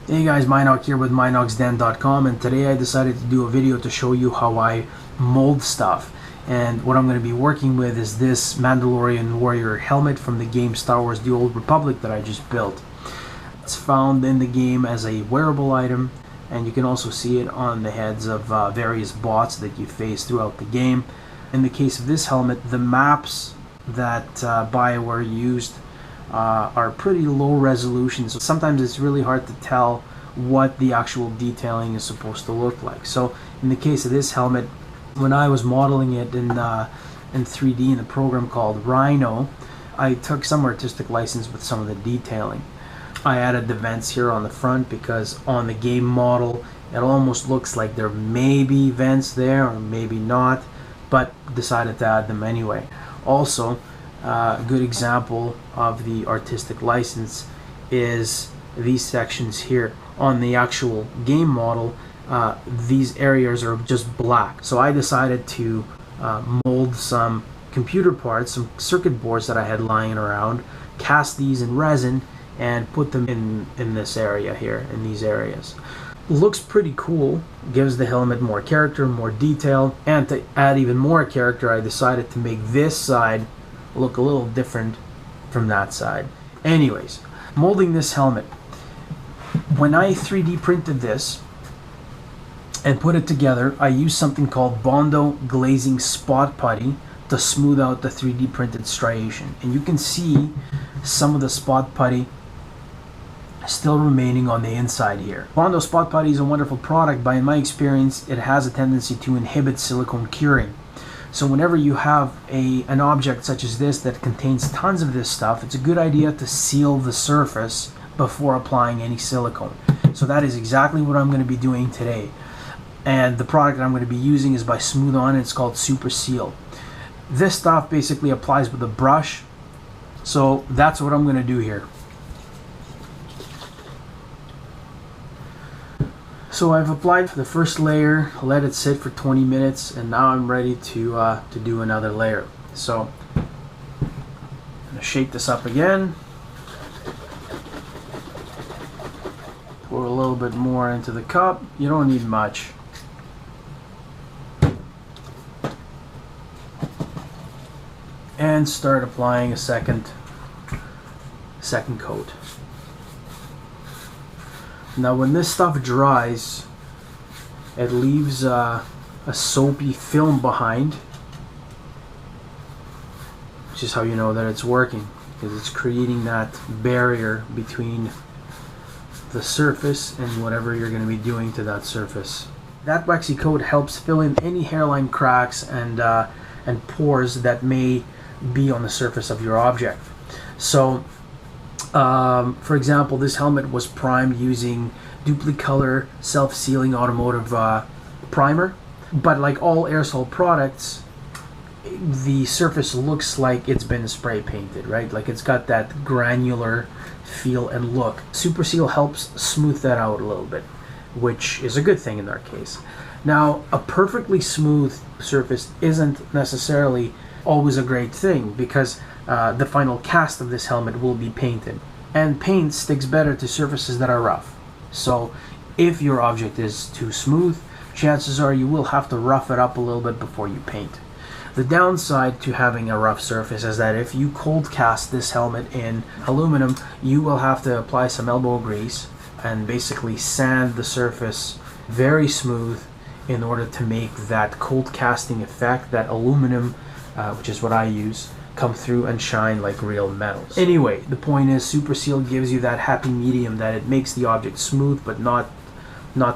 Hey guys, Mynock here with mynocksden.com, and today I decided to do a video to show you how I mold stuff. And what I'm going to be working with is this Mandalorian warrior helmet from the game Star Wars The Old Republic that I just built. It's found in the game as a wearable item, and you can also see it on the heads of various bots that you face throughout the game. In the case of this helmet, the maps that BioWare used are pretty low resolution, so sometimes it's really hard to tell what the actual detailing is supposed to look like. So in the case of this helmet, when I was modeling it in 3D in a program called Rhino, I took some artistic license with some of the detailing. I added the vents here on the front because on the game model it almost looks like there may be vents there or maybe not, but decided to add them anyway. Also, a good example of the artistic license is these sections here. On the actual game model, these areas are just black. So I decided to mold some computer parts, some circuit boards that I had lying around, cast these in resin, and put them in this area here, in these areas. Looks pretty cool, gives the helmet more character, more detail, and to add even more character, I decided to make this side look a little different from that side. Anyways, molding this helmet. When I 3D printed this and put it together, I used something called Bondo Glazing Spot Putty to smooth out the 3D printed striation. And you can see some of the spot putty still remaining on the inside here. Bondo Spot Putty is a wonderful product, but in my experience, it has a tendency to inhibit silicone curing. So whenever you have an object such as this that contains tons of this stuff, it's a good idea to seal the surface before applying any silicone. So that is exactly what I'm going to be doing today. And the product that I'm going to be using is by Smooth On. It's called SuperSeal. This stuff basically applies with a brush. So that's what I'm going to do here. So I've applied the first layer, let it sit for 20 minutes, and now I'm ready to do another layer. So I'm going to shake this up again. Pour a little bit more into the cup. You don't need much. And start applying a second coat. Now when this stuff dries, it leaves a soapy film behind, which is how you know that it's working, because it's creating that barrier between the surface and whatever you're going to be doing to that surface. That waxy coat helps fill in any hairline cracks and pores that may be on the surface of your object. So for example, this helmet was primed using Duplicolor self-sealing automotive primer, but like all aerosol products, the surface looks like it's been spray painted, right? Like it's got that granular feel and look. SuperSeal helps smooth that out a little bit, which is a good thing in our case. Now, a perfectly smooth surface isn't necessarily always a great thing, because the final cast of this helmet will be painted, and paint sticks better to surfaces that are rough. So if your object is too smooth, chances are you will have to rough it up a little bit before you paint. The downside to having a rough surface is that if you cold cast this helmet in aluminum, you will have to apply some elbow grease and basically sand the surface very smooth in order to make that cold casting effect, that aluminum, which is what I use, come through and shine like real metals. Anyway, the point is SuperSeal gives you that happy medium, that it makes the object smooth, but not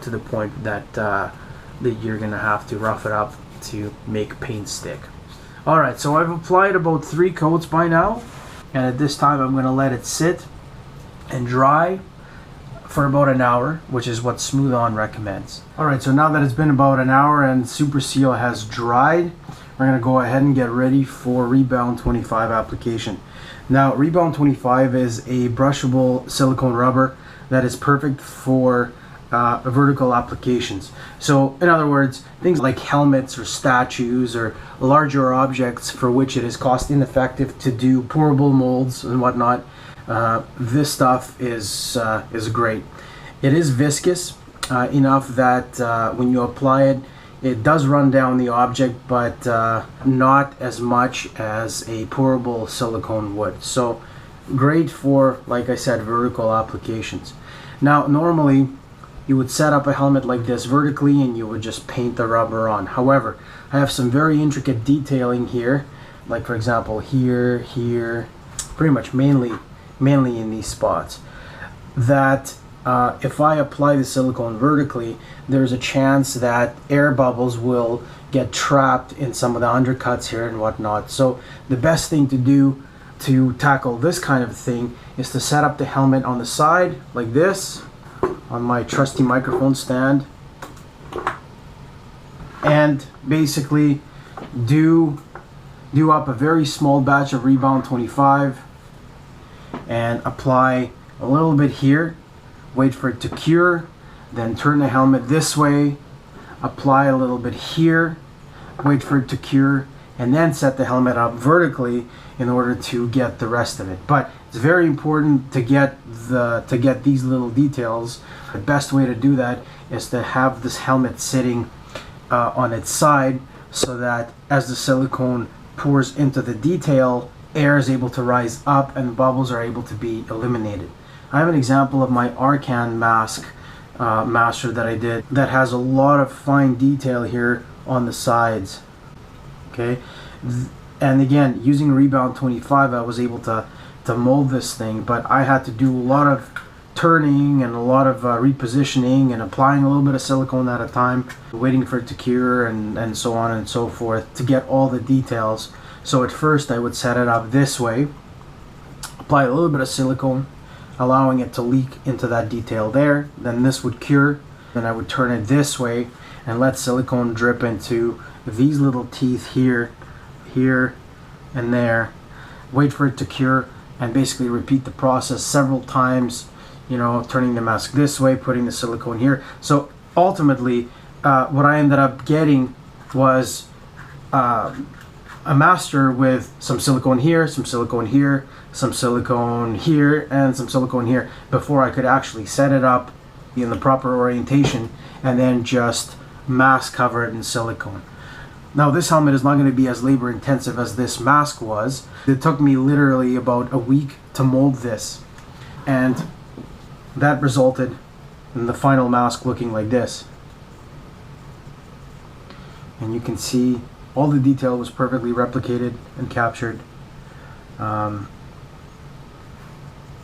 to the point that that you're gonna have to rough it up to make paint stick. Alright, so I've applied about 3 coats by now, and at this time I'm gonna let it sit and dry for about an hour, which is what Smooth On recommends. Alright, so now that it's been about an hour and SuperSeal has dried, we're going to go ahead and get ready for Rebound 25 application. Now, Rebound 25 is a brushable silicone rubber that is perfect for vertical applications. So, in other words, things like helmets or statues or larger objects for which it is cost ineffective to do pourable molds and whatnot, this stuff is great. It is viscous enough that when you apply it, it does run down the object, but not as much as a pourable silicone would. So great for, like I said, vertical applications. Now normally you would set up a helmet like this vertically and you would just paint the rubber on. However, I have some very intricate detailing here, like for example here, here, pretty much mainly in these spots, that if I apply the silicone vertically, there's a chance that air bubbles will get trapped in some of the undercuts here and whatnot. So the best thing to do to tackle this kind of thing is to set up the helmet on the side like this, on my trusty microphone stand, and basically do up a very small batch of Rebound 25 and apply a little bit here, wait for it to cure, then turn the helmet this way, apply a little bit here, wait for it to cure, and then set the helmet up vertically in order to get the rest of it. But it's very important to get these little details. The best way to do that is to have this helmet sitting on its side, so that as the silicone pours into the detail, air is able to rise up and bubbles are able to be eliminated. I have an example of my Arcan mask master that I did that has a lot of fine detail here on the sides. Okay, and again, using Rebound 25, I was able to mold this thing, but I had to do a lot of turning and a lot of repositioning and applying a little bit of silicone at a time, waiting for it to cure and so on and so forth to get all the details. So at first I would set it up this way, apply a little bit of silicone, allowing it to leak into that detail there. Then this would cure. Then I would turn it this way and let silicone drip into these little teeth here, here, and there. Wait for it to cure and basically repeat the process several times, you know, turning the mask this way, putting the silicone here. So ultimately, what I ended up getting was a master with some silicone here, some silicone here, some silicone here, and some silicone here, before I could actually set it up in the proper orientation and then just mask cover it in silicone. Now this helmet is not going to be as labor intensive as this mask was. It took me literally about a week to mold this, and that resulted in the final mask looking like this. And you can see all the detail was perfectly replicated and captured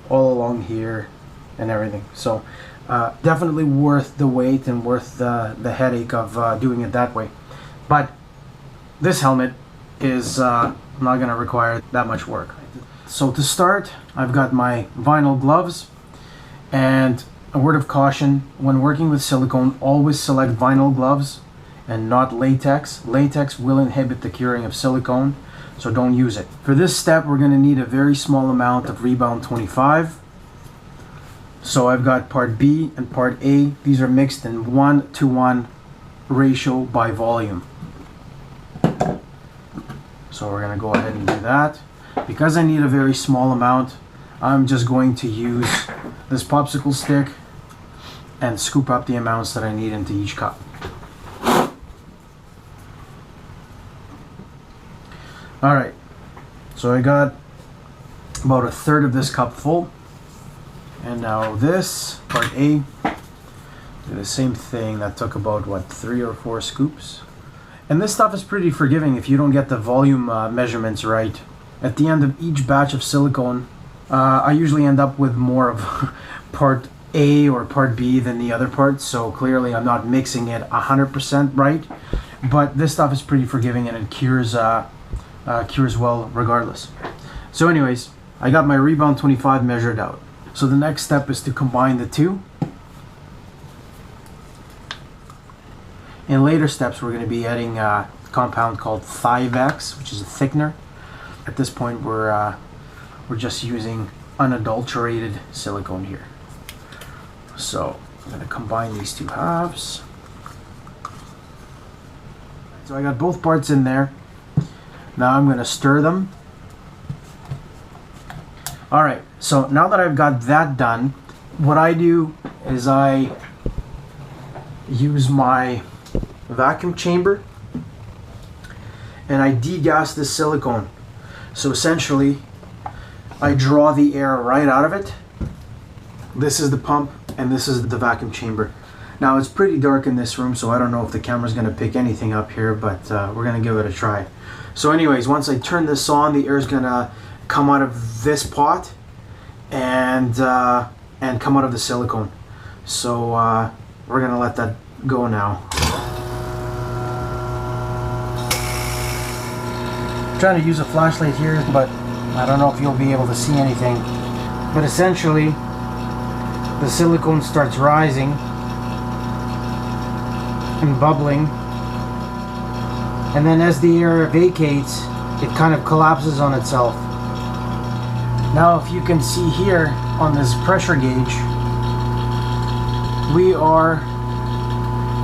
all along here and everything. So definitely worth the wait and worth the headache of doing it that way. But this helmet is not going to require that much work. So to start, I've got my vinyl gloves, and a word of caution: when working with silicone, always select vinyl gloves and not latex. Latex will inhibit the curing of silicone, so don't use it. For this step, we're going to need a very small amount of Rebound 25. So I've got part B and part A. These are mixed in 1:1 ratio by volume. So we're going to go ahead and do that. Because I need a very small amount, I'm just going to use this popsicle stick and scoop up the amounts that I need into each cup. Alright, so I got about a third of this cup full. And now this, part A, do the same thing. That took about, what, 3 or 4 scoops? And this stuff is pretty forgiving if you don't get the volume measurements right. At the end of each batch of silicone, I usually end up with more of part A or part B than the other parts, so clearly I'm not mixing it 100% right, but this stuff is pretty forgiving and it cures well regardless. So anyways, I got my Rebound 25 measured out. So the next step is to combine the two. In later steps, we're going to be adding a compound called Thi-Vex, which is a thickener. At this point, we're just using unadulterated silicone here. So I'm going to combine these two halves. So I got both parts in there. Now I'm going to stir them. Alright, so now that I've got that done, what I do is I use my vacuum chamber and I degas this silicone. So essentially, I draw the air right out of it. This is the pump and this is the vacuum chamber. Now it's pretty dark in this room, so I don't know if the camera's gonna pick anything up here, but we're gonna give it a try. So anyways, once I turn this on, the air is gonna come out of this pot and come out of the silicone. So we're gonna let that go now. I'm trying to use a flashlight here, but I don't know if you'll be able to see anything. But essentially, the silicone starts rising and bubbling, and then as the air vacates, it kind of collapses on itself. Now if you can see here on this pressure gauge, we are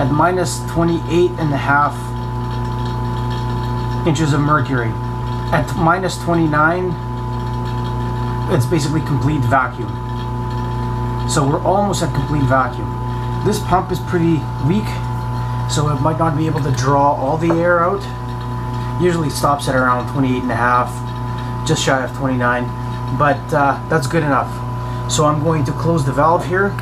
at minus 28.5 inches of mercury. At minus 29, it's basically complete vacuum. So we're almost at complete vacuum. This pump is pretty weak, so it might not be able to draw all the air out. Usually stops at around 28.5, just shy of 29, but that's good enough. So I'm going to close the valve here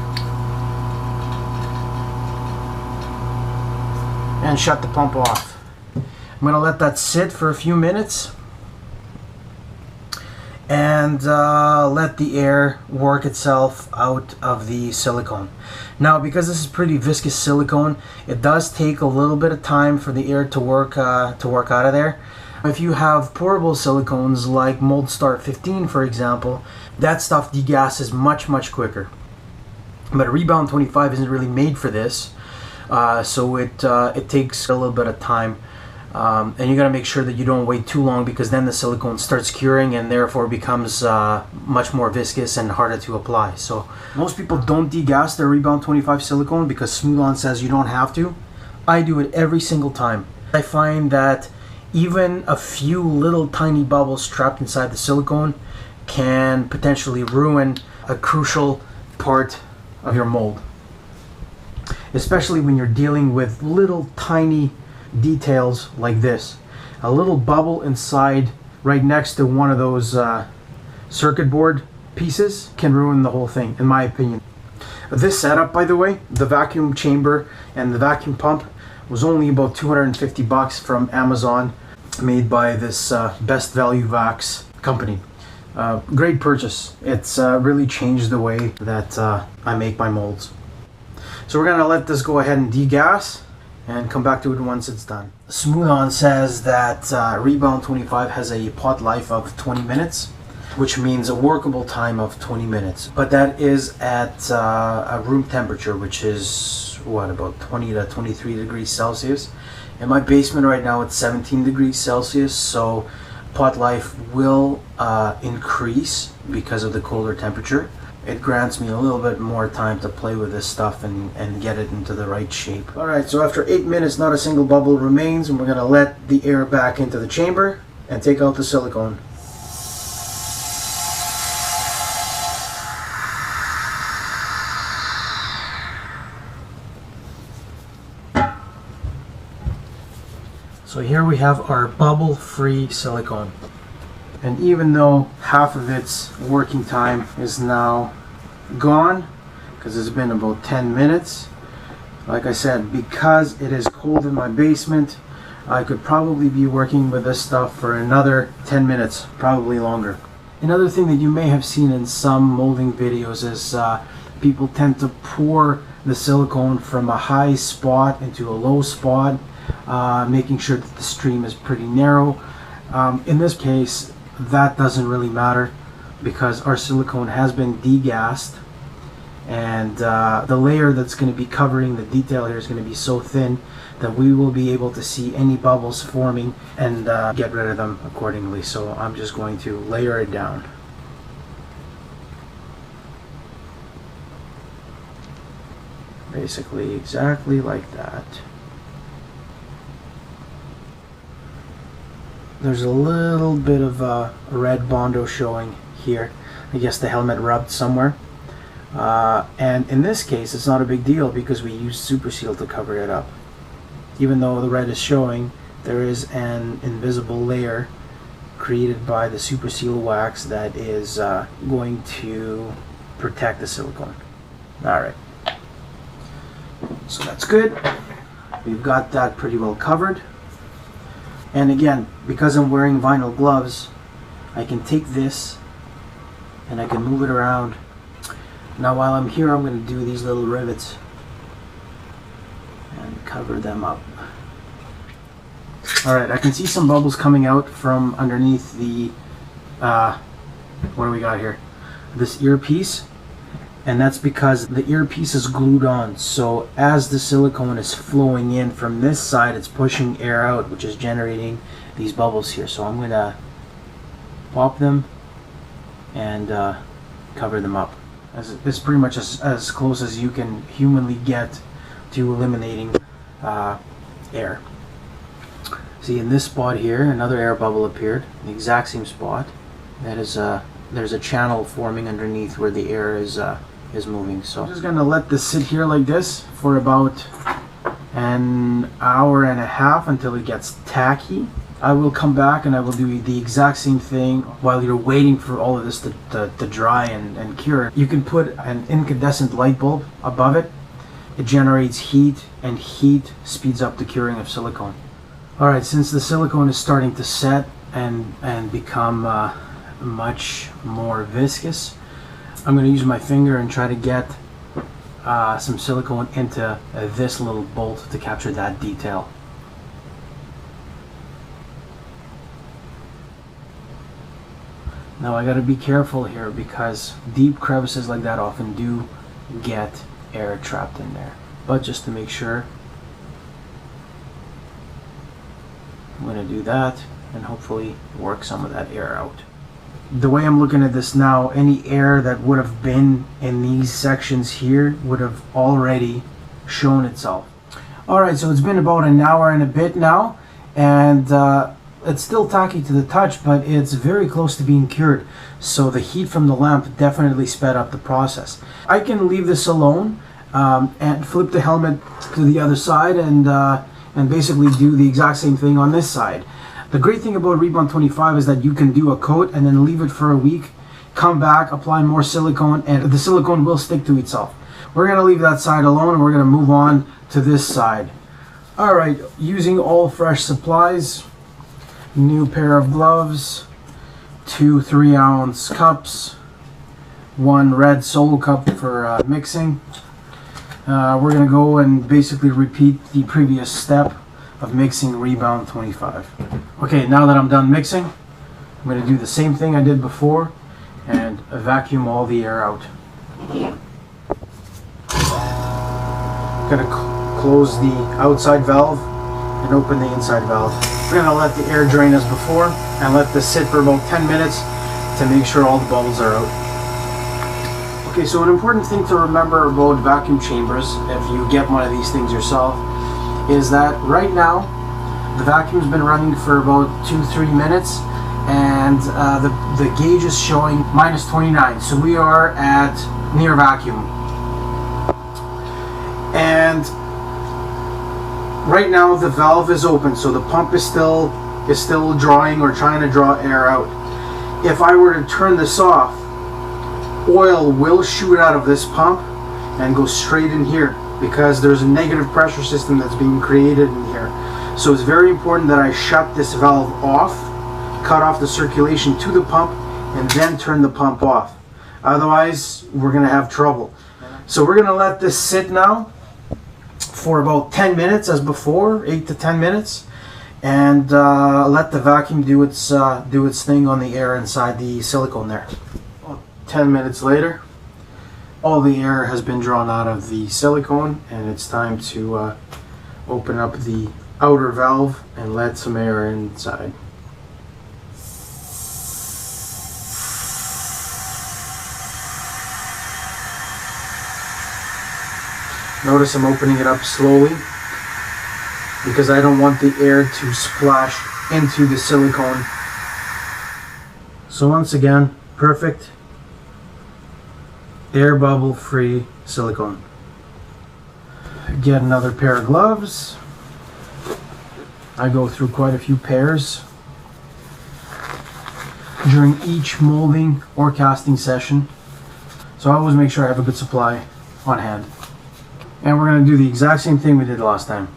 and shut the pump off. I'm going to let that sit for a few minutes and let the air work itself out of the silicone. Now, because this is pretty viscous silicone, it does take a little bit of time for the air to work out of there. If you have pourable silicones like Mold Start 15, for example, that stuff degasses much quicker. But Rebound 25 isn't really made for this, so it takes a little bit of time. And you got to make sure that you don't wait too long, because then the silicone starts curing and therefore becomes much more viscous and harder to apply. So most people don't degas their Rebound 25 silicone because Smooth-On says you don't have to. I do it every single time. I find that even a few little tiny bubbles trapped inside the silicone can potentially ruin a crucial part of your mold, especially when you're dealing with little tiny details like this. A little bubble inside right next to one of those circuit board pieces can ruin the whole thing, in my opinion. This setup, by the way, the vacuum chamber and the vacuum pump, was only about 250 bucks from Amazon, made by this Best Value Vacs company. Great purchase. It's really changed the way that I make my molds. So we're gonna let this go ahead and degas and come back to it once it's done. Smooth-On says that Rebound 25 has a pot life of 20 minutes, which means a workable time of 20 minutes. But that is at a room temperature, which is, what, about 20 to 23 degrees Celsius. In my basement right now it's 17 degrees Celsius, so pot life will increase because of the colder temperature. It grants me a little bit more time to play with this stuff and get it into the right shape. Alright, so after 8 minutes, not a single bubble remains, and we're going to let the air back into the chamber and take out the silicone. So here we have our bubble-free silicone. And even though half of its working time is now gone, because it's been about 10 minutes, like I said, because it is cold in my basement, I could probably be working with this stuff for another 10 minutes, probably longer. Another thing that you may have seen in some molding videos is people tend to pour the silicone from a high spot into a low spot, making sure that the stream is pretty narrow. In this case, that doesn't really matter because our silicone has been degassed, and the layer that's going to be covering the detail here is going to be so thin that we will be able to see any bubbles forming and get rid of them accordingly. So I'm just going to layer it down. Basically exactly like that. There's a little bit of red Bondo showing here. I guess the helmet rubbed somewhere. And in this case, it's not a big deal because we use SuperSeal to cover it up. Even though the red is showing, there is an invisible layer created by the SuperSeal wax that is going to protect the silicone. Alright, so that's good. We've got that pretty well covered. And again, because I'm wearing vinyl gloves, I can take this and I can move it around. Now while I'm here, I'm going to do these little rivets and cover them up. Alright, I can see some bubbles coming out from underneath the, what do we got here? This earpiece. And that's because the earpiece is glued on. So as the silicone is flowing in from this side, it's pushing air out, which is generating these bubbles here. So I'm going to pop them and cover them up. It's pretty much as close as you can humanly get to eliminating air. See, in this spot here, another air bubble appeared, the exact same spot. That is there's a channel forming underneath where the air is moving. So I'm just gonna let this sit here like this for about an hour and a half until it gets tacky. I will come back and I will do the exact same thing while you're waiting for all of this to dry and cure. You can put an incandescent light bulb above it. It generates heat, and heat speeds up the curing of silicone. Alright, since the silicone is starting to set and become much more viscous, I'm going to use my finger and try to get some silicone into this little bolt to capture that detail. Now I got to be careful here because deep crevices like that often do get air trapped in there. But just to make sure, I'm going to do that and hopefully work some of that air out. The way I'm looking at this now, any air that would have been in these sections here would have already shown itself. Alright, so it's been about an hour and a bit now, and it's still tacky to the touch, but it's very close to being cured. So the heat from the lamp definitely sped up the process. I can leave this alone and flip the helmet to the other side and basically do the exact same thing on this side. The great thing about Rebound 25 is that you can do a coat and then leave it for a week, come back, apply more silicone, and the silicone will stick to itself. We're going to leave that side alone and we're going to move on to this side. Alright, using all fresh supplies, new pair of gloves, 2 3-ounce cups, 1 red solo cup for mixing. We're going to go and basically repeat the previous step of mixing Rebound 25. Okay, now that I'm done mixing, I'm going to do the same thing I did before and vacuum all the air out. Going to close the outside valve and open the inside valve. We're going to let the air drain as before and let this sit for about 10 minutes to make sure all the bubbles are out. Okay, so an important thing to remember about vacuum chambers, if you get one of these things yourself, is that right now the vacuum's been running for about 2-3 minutes and the gauge is showing -29, so we are at near vacuum. And right now the valve is open, so the pump is still drawing or trying to draw air out. If I were to turn this off, oil will shoot out of this pump and go straight in here because there's a negative pressure system that's being created in here. So it's very important that I shut this valve off, cut off the circulation to the pump, and then turn the pump off. Otherwise, we're going to have trouble. So we're going to let this sit now for about 10 minutes as before, 8 to 10 minutes, and let the vacuum do its thing on the air inside the silicone there. 10 minutes later, all the air has been drawn out of the silicone, and it's time to open up the outer valve and let some air inside. Notice I'm opening it up slowly because I don't want the air to splash into the silicone. So once again, perfect. air bubble free silicone. Get another pair of gloves. I go through quite a few pairs during each molding or casting session, so I always make sure I have a good supply on hand. And we're going to do the exact same thing we did last time.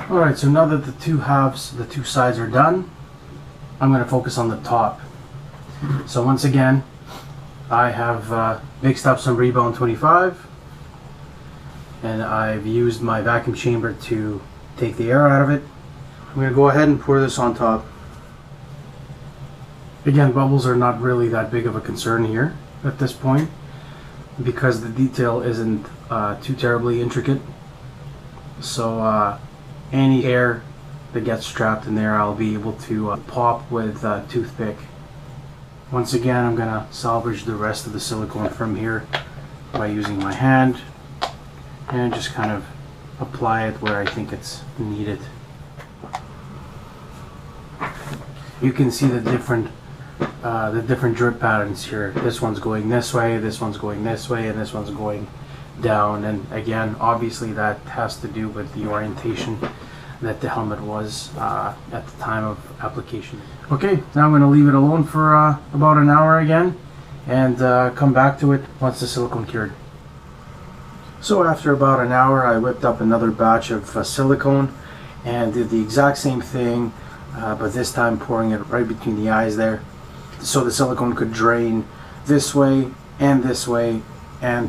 Alright, so now that the two halves, the two sides are done, I'm going to focus on the top. So once again, I have mixed up some Rebound 25, and I've used my vacuum chamber to take the air out of it. I'm going to go ahead and pour this on top. Again, bubbles are not really that big of a concern here at this point because the detail isn't too terribly intricate. So any air that gets trapped in there, I'll be able to pop with a toothpick. Once again, I'm going to salvage the rest of the silicone from here by using my hand and just kind of apply it where I think it's needed. You can see the different drip patterns here. This one's going this way, this one's going this way, and this one's going down. And again, obviously that has to do with the orientation that the helmet was at the time of application. Okay, now I'm going to leave it alone for about an hour again and come back to it once the silicone cured. So after about an hour, I whipped up another batch of silicone and did the exact same thing, but this time pouring it right between the eyes there, so the silicone could drain this way and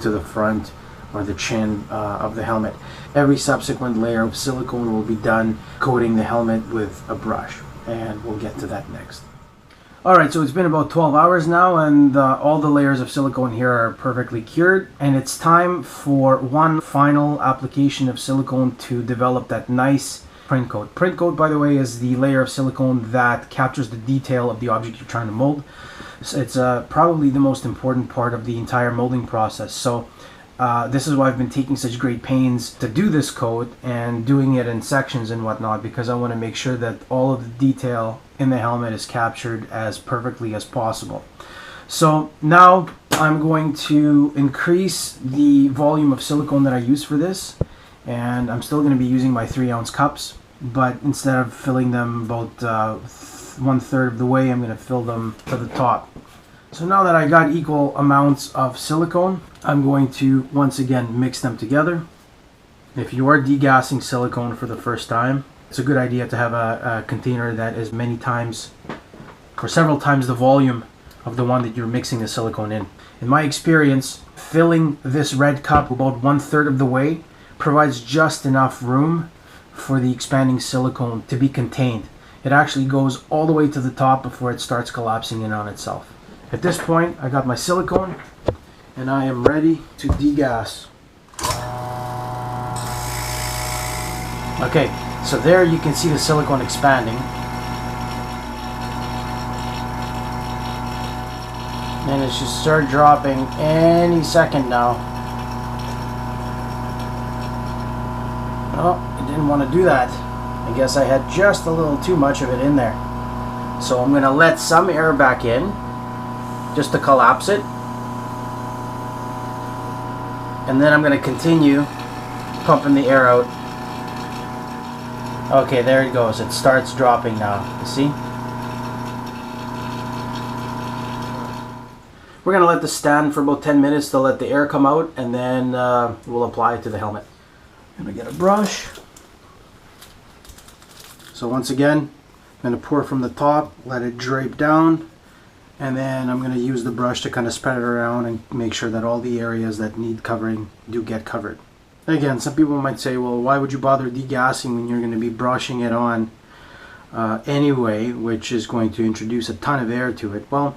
to the front or the chin of the helmet. Every subsequent layer of silicone will be done coating the helmet with a brush, and we'll get to that next. Alright, so it's been about 12 hours now, and all the layers of silicone here are perfectly cured, and it's time for one final application of silicone to develop that nice print coat. Print coat, by the way, is the layer of silicone that captures the detail of the object you're trying to mold. So it's probably the most important part of the entire molding process. So this is why I've been taking such great pains to do this coat and doing it in sections and whatnot, because I want to make sure that all of the detail in the helmet is captured as perfectly as possible. So now I'm going to increase the volume of silicone that I use for this, and I'm still going to be using my 3-ounce cups, but instead of filling them about 1/3 of the way, I'm going to fill them to the top. So now that I got equal amounts of silicone, I'm going to once again mix them together. If you are degassing silicone for the first time, it's a good idea to have a container that is many times or several times the volume of the one that you're mixing the silicone in. In my experience, filling this red cup about 1/3 of the way provides just enough room for the expanding silicone to be contained. It actually goes all the way to the top before it starts collapsing in on itself. At this point, I got my silicone and I am ready to degass. Okay, so there you can see the silicone expanding. And it should start dropping any second now. Oh, I didn't want to do that. I guess I had just a little too much of it in there. So I'm going to let some air back in, just to collapse it. And then I'm going to continue pumping the air out. Okay, there it goes. It starts dropping now. You see? We're going to let this stand for about 10 minutes to let the air come out, and then we'll apply it to the helmet. I'm going to get a brush. So once again, I'm going to pour from the top, let it drape down, and then I'm going to use the brush to kind of spread it around and make sure that all the areas that need covering do get covered. Again, some people might say, well, why would you bother degassing when you're going to be brushing it on anyway, which is going to introduce a ton of air to it? Well,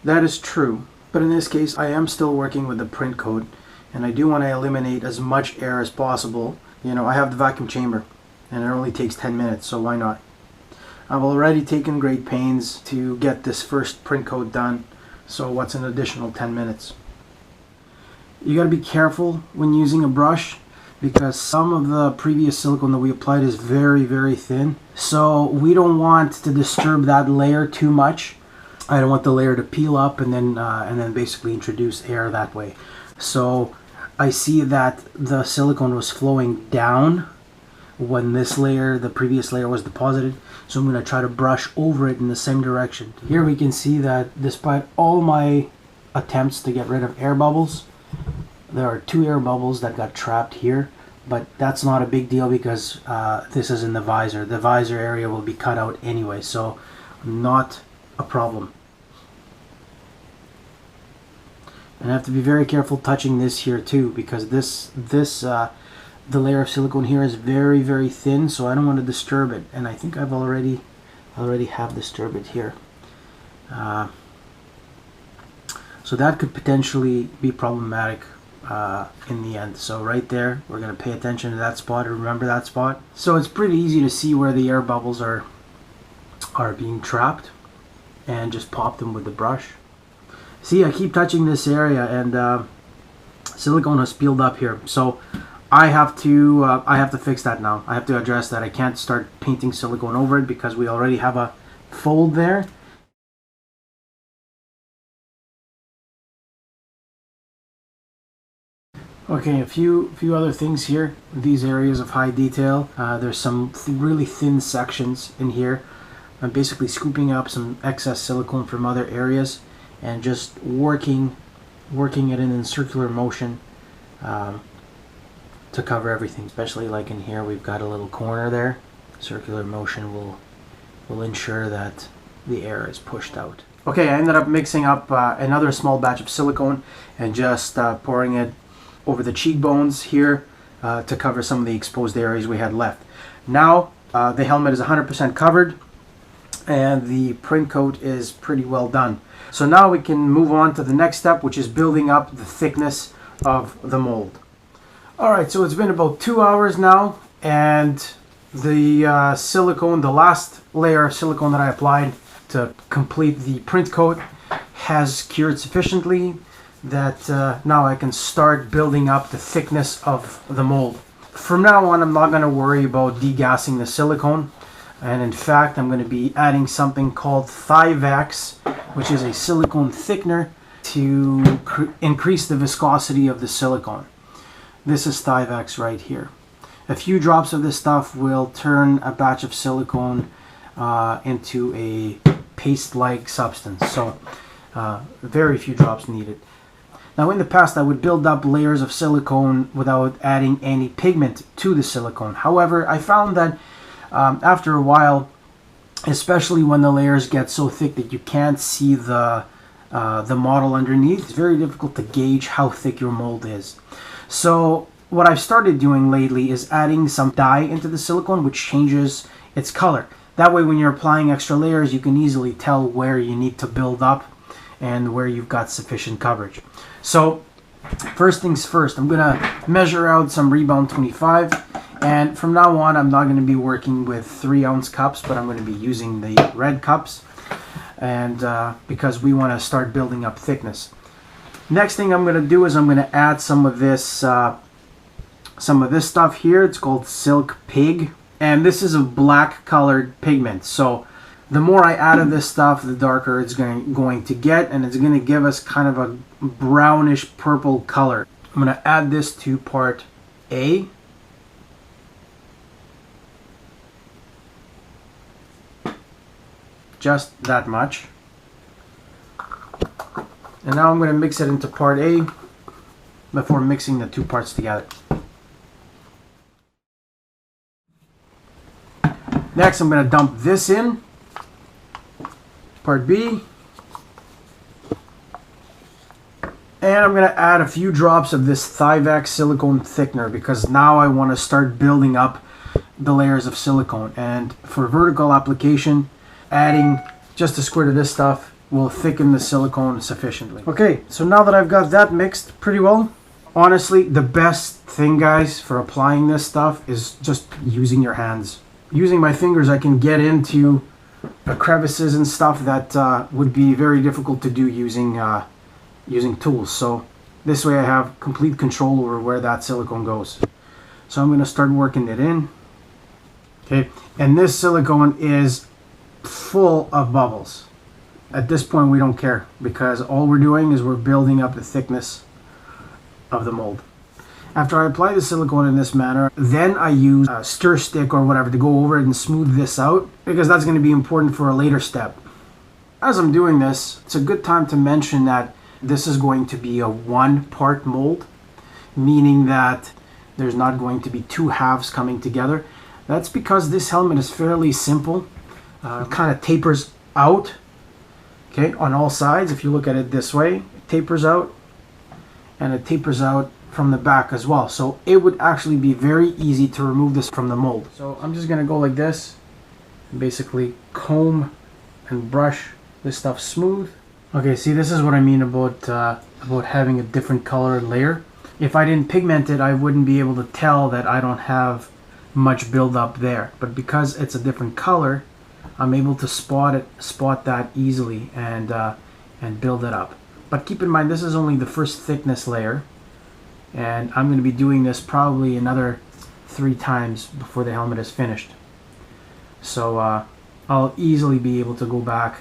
that is true, but in this case I am still working with the print coat, and I do want to eliminate as much air as possible. You know, I have the vacuum chamber and it only takes 10 minutes, so why not? I've already taken great pains to get this first print coat done, so what's an additional 10 minutes? You got to be careful when using a brush because some of the previous silicone that we applied is very, very thin. So we don't want to disturb that layer too much. I don't want the layer to peel up and then basically introduce air that way. So I see that the silicone was flowing down when this layer, the previous layer, was deposited. So I'm going to try to brush over it in the same direction. Here we can see that despite all my attempts to get rid of air bubbles, there are 2 air bubbles that got trapped here, but that's not a big deal because this is in the visor. The visor area will be cut out anyway, so not a problem. And I have to be very careful touching this here too, because the layer of silicone here is very, very thin, so I don't want to disturb it. And I think I've already have disturbed it here. So that could potentially be problematic in the end. So right there, we're going to pay attention to that spot and remember that spot. So it's pretty easy to see where the air bubbles are being trapped and just pop them with the brush. See, I keep touching this area and silicone has peeled up here. So I have to fix that now. I have to address that. I can't start painting silicone over it because we already have a fold there. Okay, a few other things here. These areas of high detail. There's some really thin sections in here. I'm basically scooping up some excess silicone from other areas and just working it in circular motion to cover everything. Especially like in here, we've got a little corner there. Circular motion will ensure that the air is pushed out. Okay, I ended up mixing up another small batch of silicone and just pouring it over the cheekbones here to cover some of the exposed areas we had left. Now the helmet is 100% covered and the print coat is pretty well done. So now we can move on to the next step, which is building up the thickness of the mold. Alright, so it's been about 2 hours now and the silicone, the last layer of silicone that I applied to complete the print coat has cured sufficiently that now I can start building up the thickness of the mold. From now on, I'm not going to worry about degassing the silicone, and in fact I'm going to be adding something called Thi-Vex, which is a silicone thickener to increase the viscosity of the silicone. This is Thi-Vex right here. A few drops of this stuff will turn a batch of silicone into a paste-like substance, so very few drops needed. Now in the past I would build up layers of silicone without adding any pigment to the silicone. However, I found that after a while, especially when the layers get so thick that you can't see the model underneath, it's very difficult to gauge how thick your mold is. So what I've started doing lately is adding some dye into the silicone, which changes its color. That way when you're applying extra layers, you can easily tell where you need to build up and where you've got sufficient coverage. So first things first, I'm going to measure out some Rebound 25, and from now on I'm not going to be working with 3-ounce cups, but I'm going to be using the red cups, and because we want to start building up thickness. Next thing I'm going to do is I'm going to add some of this stuff here. It's called Silc-Pig, and this is a black colored pigment. So the more I add of this stuff, the darker it's going to get, and it's going to give us kind of a brownish purple color. I'm going to add this to part A. Just that much. And now I'm going to mix it into part A before mixing the two parts together. Next, I'm going to dump this in part B, and I'm going to add a few drops of this Thi-Vex silicone thickener because now I want to start building up the layers of silicone. And for vertical application, adding just a squirt of this stuff will thicken the silicone sufficiently. Okay, so now that I've got that mixed pretty well, honestly the best thing, guys, for applying this stuff is just using your hands. Using my fingers I can get into crevices and stuff that would be very difficult to do using tools. So this way I have complete control over where that silicone goes. So I'm going to start working it in. Okay, and this silicone is full of bubbles. At this point we don't care, because all we're doing is we're building up the thickness of the mold. After I apply the silicone in this manner, then I use a stir stick or whatever to go over it and smooth this out, because that's going to be important for a later step. As I'm doing this, it's a good time to mention that this is going to be a one-part mold, meaning that there's not going to be two halves coming together. That's because this helmet is fairly simple. It kind of tapers out, okay, on all sides. If you look at it this way, it tapers out, and it tapers out from the back as well. So it would actually be very easy to remove this from the mold. So I'm just gonna go like this and basically comb and brush this stuff smooth. Okay, see, this is what I mean about having a different color layer. If I didn't pigment it, I wouldn't be able to tell that I don't have much buildup there. But because it's a different color, I'm able to spot that easily and build it up. But keep in mind, this is only the first thickness layer, and I'm going to be doing this probably another 3 times before the helmet is finished. So I'll easily be able to go back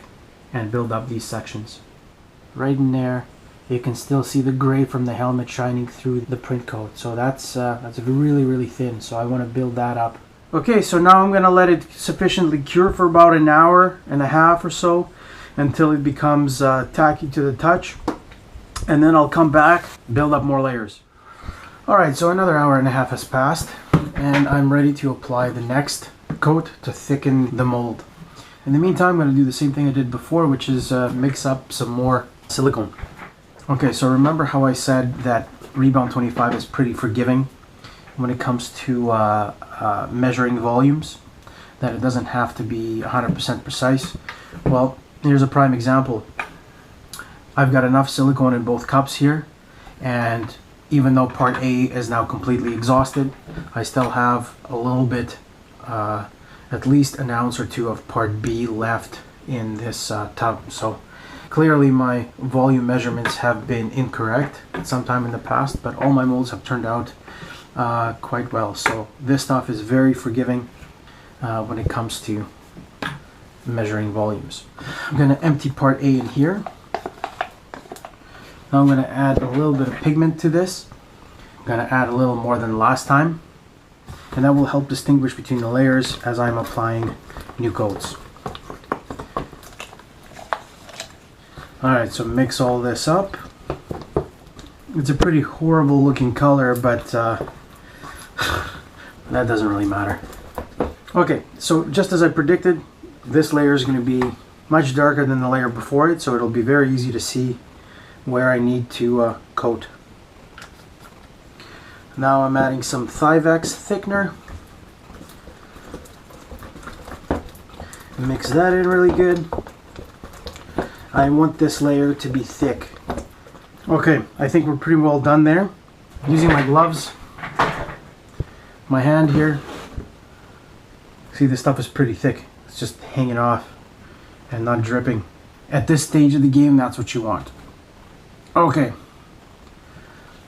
and build up these sections. Right in there, you can still see the gray from the helmet shining through the print coat. So that's really, really thin. So I want to build that up. Okay, so now I'm going to let it sufficiently cure for about an hour and a half or so, until it becomes tacky to the touch, and then I'll come back, build up more layers. Alright, so another hour and a half has passed, and I'm ready to apply the next coat to thicken the mold. In the meantime, I'm going to do the same thing I did before, which is mix up some more silicone. Okay, so remember how I said that Rebound 25 is pretty forgiving when it comes to measuring volumes, that it doesn't have to be 100% precise? Well, here's a prime example. I've got enough silicone in both cups here, and even though part A is now completely exhausted, I still have a little bit, at least an ounce or two of part B left in this tub. So clearly my volume measurements have been incorrect at some time in the past, but all my molds have turned out quite well. So this stuff is very forgiving when it comes to measuring volumes. I'm going to empty part A in here. Now I'm going to add a little bit of pigment to this. I'm going to add a little more than last time, and that will help distinguish between the layers as I'm applying new coats. Alright, so mix all this up. It's a pretty horrible looking color, but that doesn't really matter. Okay, so just as I predicted, this layer is going to be much darker than the layer before it, so it'll be very easy to see where I need to coat. Now I'm adding some Thi-Vex thickener. Mix that in really good. I want this layer to be thick. Okay, I think we're pretty well done there. Using my gloves, my hand here, see, this stuff is pretty thick. It's just hanging off and not dripping. At this stage of the game, that's what you want. Okay,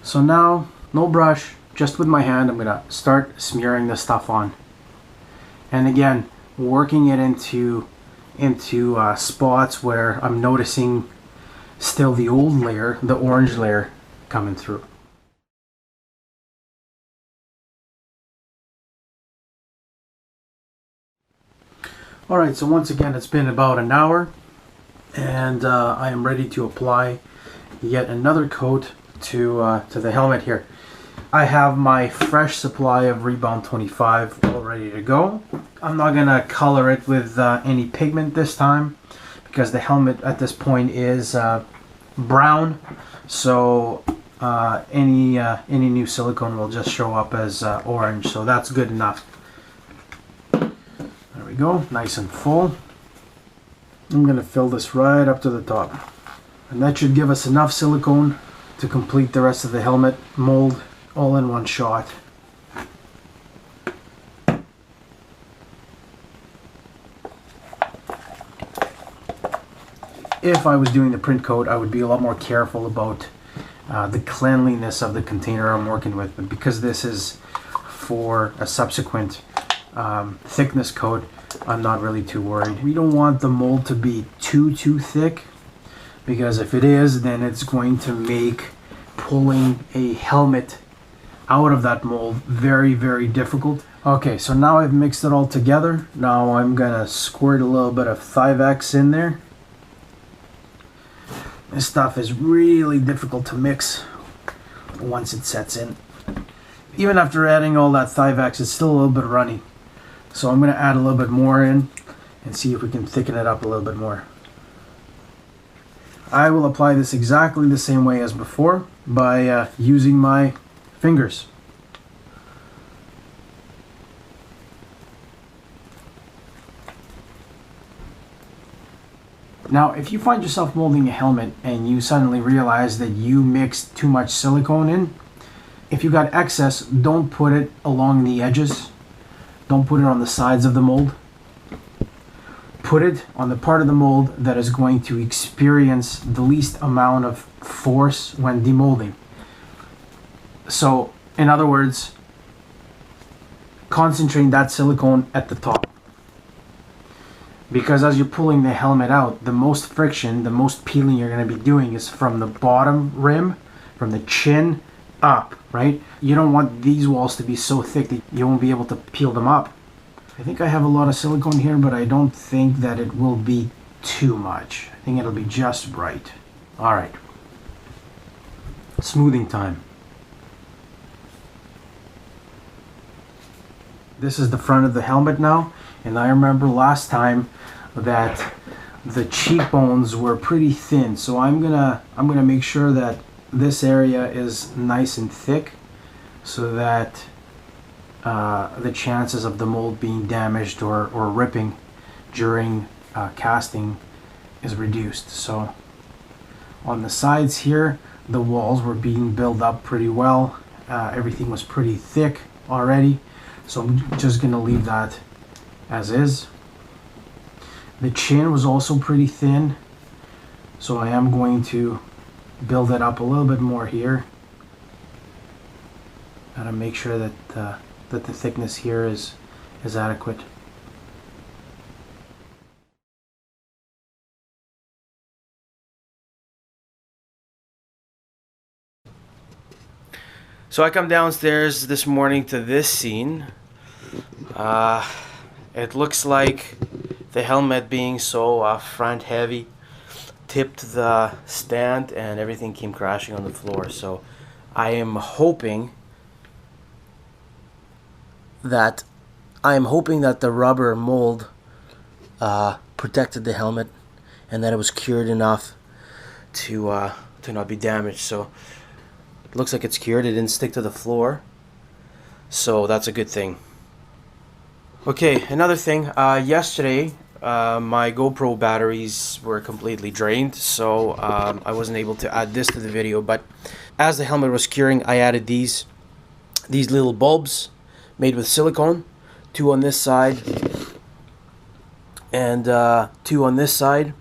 so now, no brush, just with my hand, I'm gonna start smearing this stuff on. And again, working it into spots where I'm noticing still the old layer, the orange layer, coming through. Alright, so once again, it's been about an hour, and I am ready to apply yet another coat to the helmet here. I have my fresh supply of Rebound 25 all ready to go. I'm not gonna color it with any pigment this time, because the helmet at this point is brown, so any new silicone will just show up as orange, so that's good enough. There we go, nice and full. I'm gonna fill this right up to the top, and that should give us enough silicone to complete the rest of the helmet mold all in one shot. If I was doing the print coat, I would be a lot more careful about the cleanliness of the container I'm working with, but because this is for a subsequent thickness coat, I'm not really too worried. We don't want the mold to be too thick, because if it is, then it's going to make pulling a helmet out of that mold very difficult. Okay, so now I've mixed it all together. Now I'm gonna squirt a little bit of Thi-Vex in there. This stuff is really difficult to mix once it sets in. Even after adding all that Thi-Vex, it's still a little bit runny. So I'm gonna add a little bit more in and see if we can thicken it up a little bit more. I will apply this exactly the same way as before by using my fingers. Now, if you find yourself molding a helmet and you suddenly realize that you mixed too much silicone in, if you got excess, don't put it along the edges. Don't put it on the sides of the mold. Put it on the part of the mold that is going to experience the least amount of force when demolding. So, in other words, concentrate that silicone at the top. Because as you're pulling the helmet out, the most friction, the most peeling you're going to be doing is from the bottom rim, from the chin up, right? You don't want these walls to be so thick that you won't be able to peel them up. I think I have a lot of silicone here, but I don't think that it will be too much. I think it'll be just right. All right. Smoothing time. This is the front of the helmet now, and I remember last time that the cheekbones were pretty thin, so I'm gonna make sure that this area is nice and thick, so that the chances of the mold being damaged or ripping during casting is reduced. So on the sides here, the walls were being built up pretty well. Everything was pretty thick already, so I'm just gonna leave that as is. The chin was also pretty thin, so I am going to build it up a little bit more here. Gotta make sure that the thickness here is adequate. So I come downstairs this morning to this scene. It looks like the helmet, being so front heavy, tipped the stand and everything came crashing on the floor. So I am hoping that the rubber mold protected the helmet and that it was cured enough to not be damaged. So it looks like it's cured. It didn't stick to the floor, so that's a good thing. Okay, another thing, yesterday my GoPro batteries were completely drained, so I wasn't able to add this to the video, but as the helmet was curing, I added these little bulbs made with silicone, 2 on this side and 2 on this side.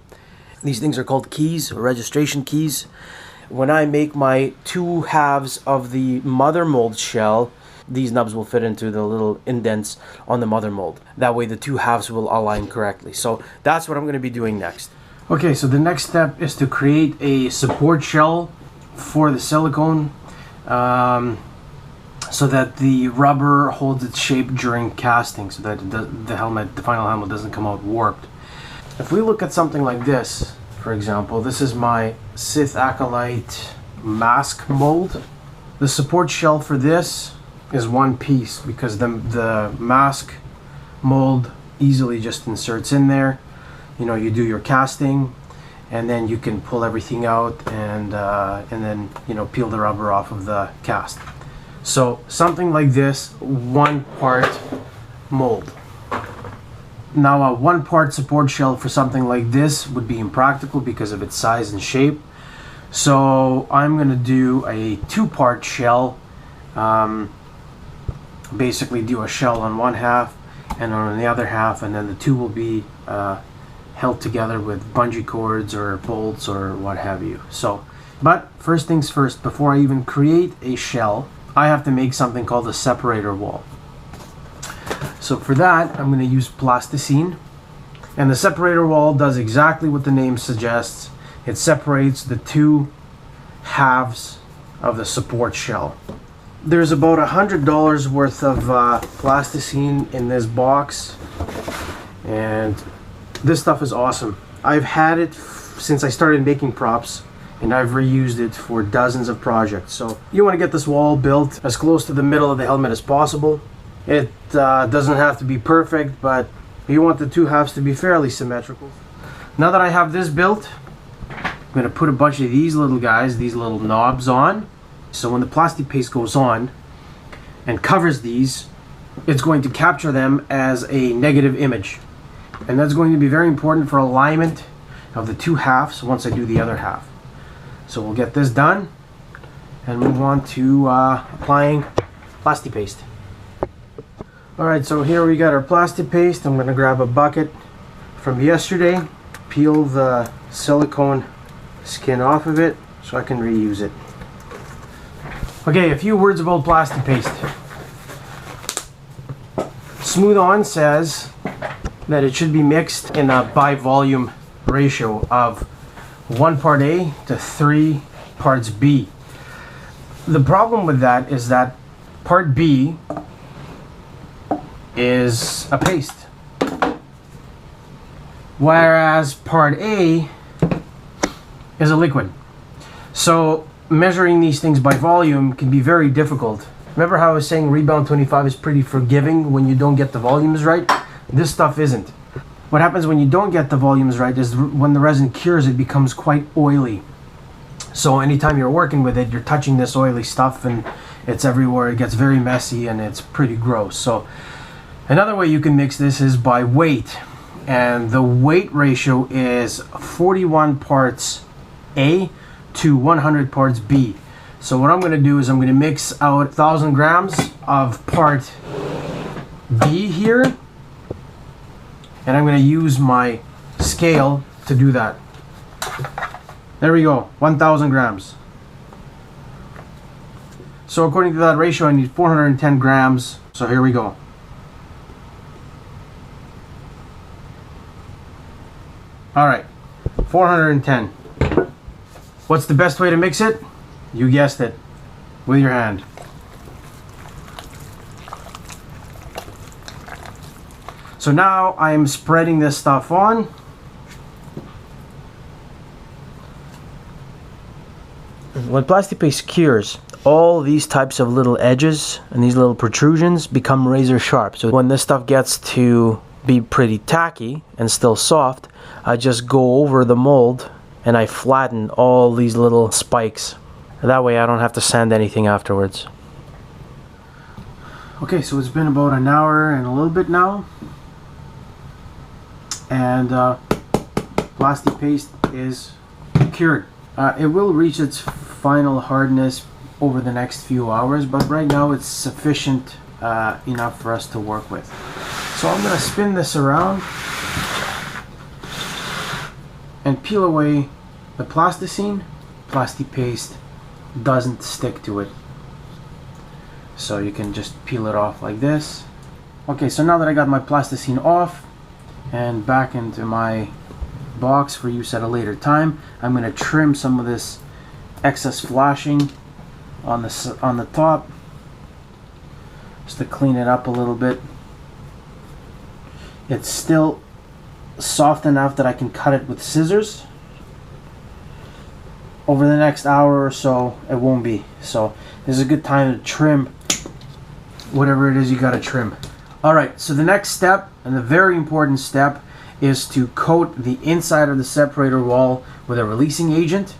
These things are called keys, or registration keys. When I make my 2 halves of the mother mold shell, these nubs will fit into the little indents on the mother mold. That way the 2 halves will align correctly. So that's what I'm going to be doing next. Okay, so the next step is to create a support shell for the silicone, so that the rubber holds its shape during casting, so that the final helmet doesn't come out warped. If we look at something like this, for example, this is my Sith Acolyte mask mold. The support shell for this is 1 piece, because the mask mold easily just inserts in there. You know, you do your casting and then you can pull everything out and then, you know, peel the rubber off of the cast. So something like this, 1 part mold. Now a 1 part support shell for something like this would be impractical because of its size and shape. So I'm gonna do a 2 part shell. Basically do a shell on 1 half and on the other half, and then the 2 will be held together with bungee cords or bolts or what have you. So, but first things first, before I even create a shell, I have to make something called a separator wall. So for that, I'm going to use Plasticine. And the separator wall does exactly what the name suggests. It separates the two halves of the support shell. There's about $100 worth of Plasticine in this box, and this stuff is awesome. I've had it since I started making props, and I've reused it for dozens of projects. So you want to get this wall built as close to the middle of the helmet as possible. It doesn't have to be perfect, but you want the two halves to be fairly symmetrical. Now that I have this built, I'm going to put a bunch of these little guys, these little knobs on. So when the Plasti-Paste goes on and covers these, it's going to capture them as a negative image. And that's going to be very important for alignment of the two halves once I do the other half. So we'll get this done and move on to applying Plasti-Paste. Alright, so here we got our Plasti-Paste. I'm going to grab a bucket from yesterday, peel the silicone skin off of it so I can reuse it. Okay, a few words about Plasti-Paste. Smooth On says that it should be mixed in a by volume ratio of 1 part A to 3 parts B. The problem with that is that part B is a paste, whereas part A is a liquid. So measuring these things by volume can be very difficult. Remember how I was saying Rebound 25 is pretty forgiving when you don't get the volumes right? This stuff isn't. What happens when you don't get the volumes right is when the resin cures, it becomes quite oily. So anytime you're working with it, you're touching this oily stuff and it's everywhere. It gets very messy and it's pretty gross. So another way you can mix this is by weight. And the weight ratio is 41 parts A to 100 parts B. So what I'm going to do is I'm going to mix out 1,000 grams of part B here, and I'm going to use my scale to do that. There we go, 1,000 grams. So according to that ratio, I need 410 grams. So here we go. Alright, 410. What's the best way to mix it? You guessed it, with your hand. So now I'm spreading this stuff on. When Plasti-Paste cures, all these types of little edges and these little protrusions become razor sharp. So when this stuff gets to be pretty tacky and still soft, I just go over the mold and I flatten all these little spikes. That way I don't have to sand anything afterwards. Okay, so it's been about an hour and a little bit now. And Plasti-Paste is cured. It will reach its final hardness over the next few hours, but right now it's sufficient enough for us to work with. So I'm going to spin this around and peel away the Plasticine. Plasti-Paste doesn't stick to it, so you can just peel it off like this. Okay, so now that I got my Plasticine off and back into my box for use at a later time, I'm going to trim some of this excess flashing on the top just to clean it up a little bit. It's still soft enough that I can cut it with scissors. Over the next hour or so, it won't be. So this is a good time to trim whatever it is you got to trim. Alright, so the next step, and the very important step, is to coat the inside of the separator wall with a releasing agent,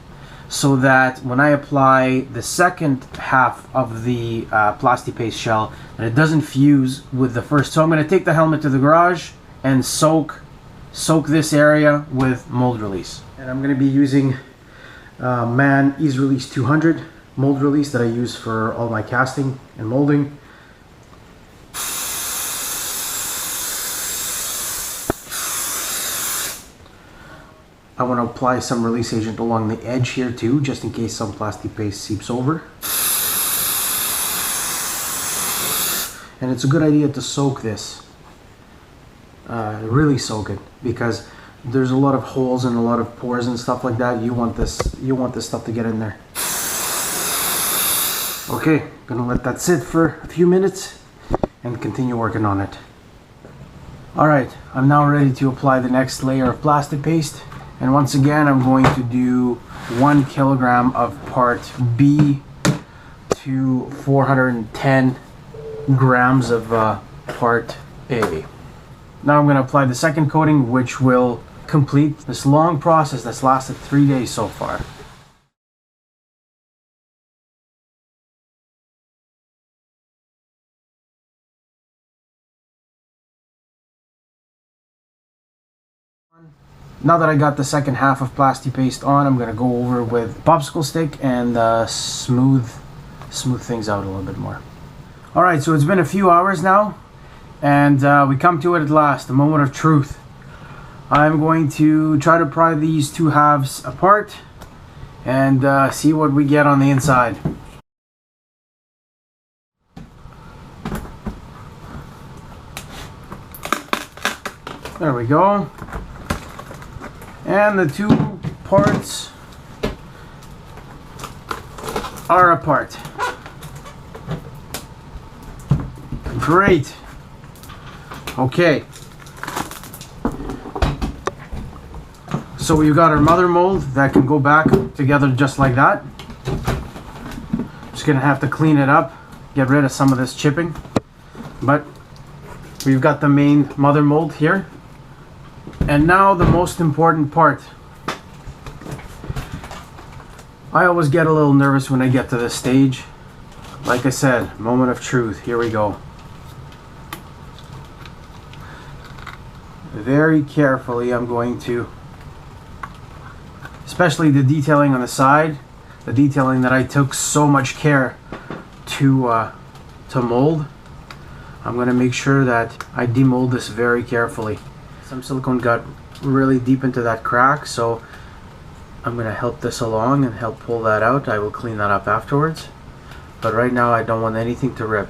so that when I apply the second half of the Plasti-Paste shell, that it doesn't fuse with the first. So I'm going to take the helmet to the garage and soak this area with mold release. And I'm going to be using Man Ease Release 200 mold release that I use for all my casting and molding. I want to apply some release agent along the edge here too, just in case some Plasti-Paste seeps over. And it's a good idea to soak this. Really soak it, because there's a lot of holes and a lot of pores and stuff like that. You want this stuff to get in there. Okay, gonna let that sit for a few minutes and continue working on it. Alright, I'm now ready to apply the next layer of Plasti-Paste, and once again I'm going to do 1 kilogram of part B to 410 grams of part A. Now I'm going to apply the second coating, which will complete this long process that's lasted 3 days so far. Now that I got the second half of Plasti-Paste on, I'm going to go over with popsicle stick and smooth things out a little bit more. Alright, so it's been a few hours now, and we come to it at last, the moment of truth. I'm going to try to pry these two halves apart and see what we get on the inside. There we go. And the two parts are apart. Great. Okay. So we've got our mother mold that can go back together just like that. Just gonna have to clean it up, get rid of some of this chipping. But we've got the main mother mold here. And now the most important part. I always get a little nervous when I get to this stage. Like I said, moment of truth. Here we go. Very carefully I'm going to, especially the detailing on the side, the detailing that I took so much care to mold. I'm going to make sure that I demold this very carefully. Some silicone got really deep into that crack, so I'm going to help this along and help pull that out. I will clean that up afterwards, but right now I don't want anything to rip.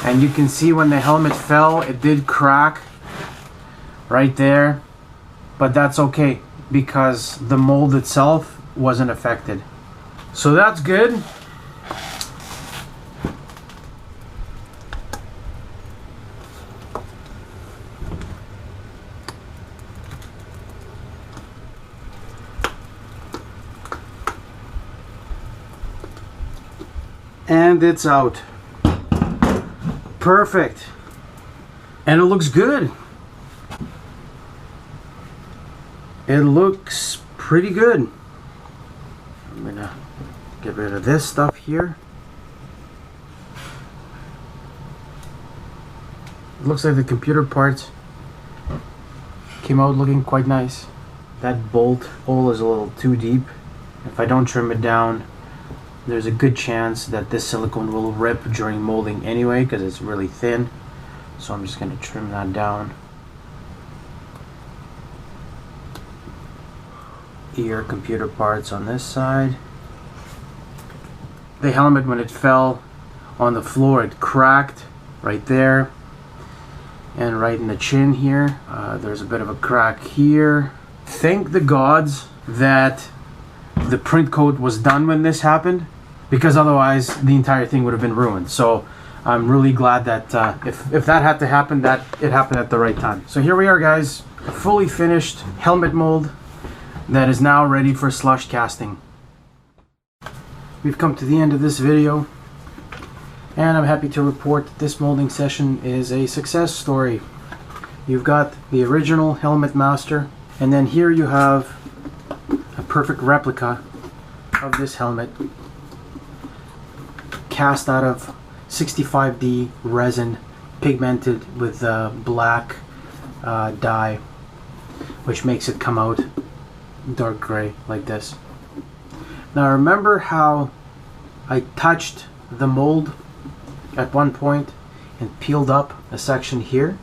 And you can see when the helmet fell, it did crack right there, but that's okay because the mold itself wasn't affected. So that's good. And it's out. Perfect. And it looks good. It looks pretty good. I'm gonna get rid of this stuff here. It looks like the computer parts came out looking quite nice. That bolt hole is a little too deep. If I don't trim it down, there's a good chance that this silicone will rip during molding anyway because it's really thin. So I'm just going to trim that down. Ear computer parts on this side. The helmet, when it fell on the floor, it cracked right there. And right in the chin here, there's a bit of a crack here. Thank the gods that the print coat was done when this happened, because otherwise the entire thing would have been ruined. So I'm really glad that if that had to happen, that it happened at the right time. So here we are, guys, a fully finished helmet mold that is now ready for slush casting. We've come to the end of this video, and I'm happy to report that this molding session is a success story. You've got the original helmet master, and then here you have a perfect replica of this helmet cast out of 65D resin, pigmented with black dye, which makes it come out dark gray like this. Now remember how I touched the mold at one point and peeled up a section here?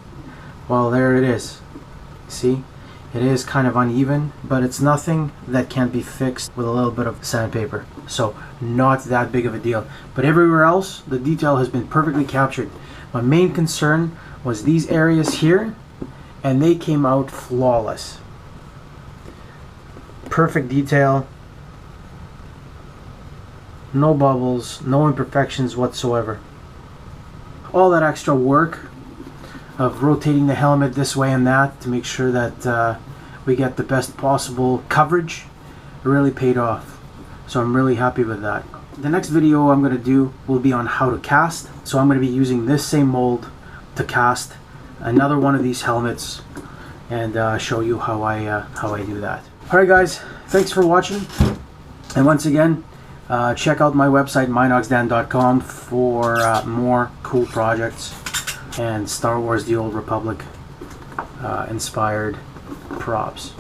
Well, there it is. See? It is kind of uneven, but it's nothing that can't be fixed with a little bit of sandpaper. So not that big of a deal. But everywhere else, the detail has been perfectly captured. My main concern was these areas here, and they came out flawless. Perfect detail. No bubbles, no imperfections whatsoever. All that extra work of rotating the helmet this way and that to make sure that we get the best possible coverage really paid off. So I'm really happy with that. The next video I'm going to do will be on how to cast. So I'm going to be using this same mold to cast another one of these helmets and show you how I do that. Alright guys, thanks for watching. And once again, check out my website mynocksdan.com for more cool projects and Star Wars The Old Republic inspired props.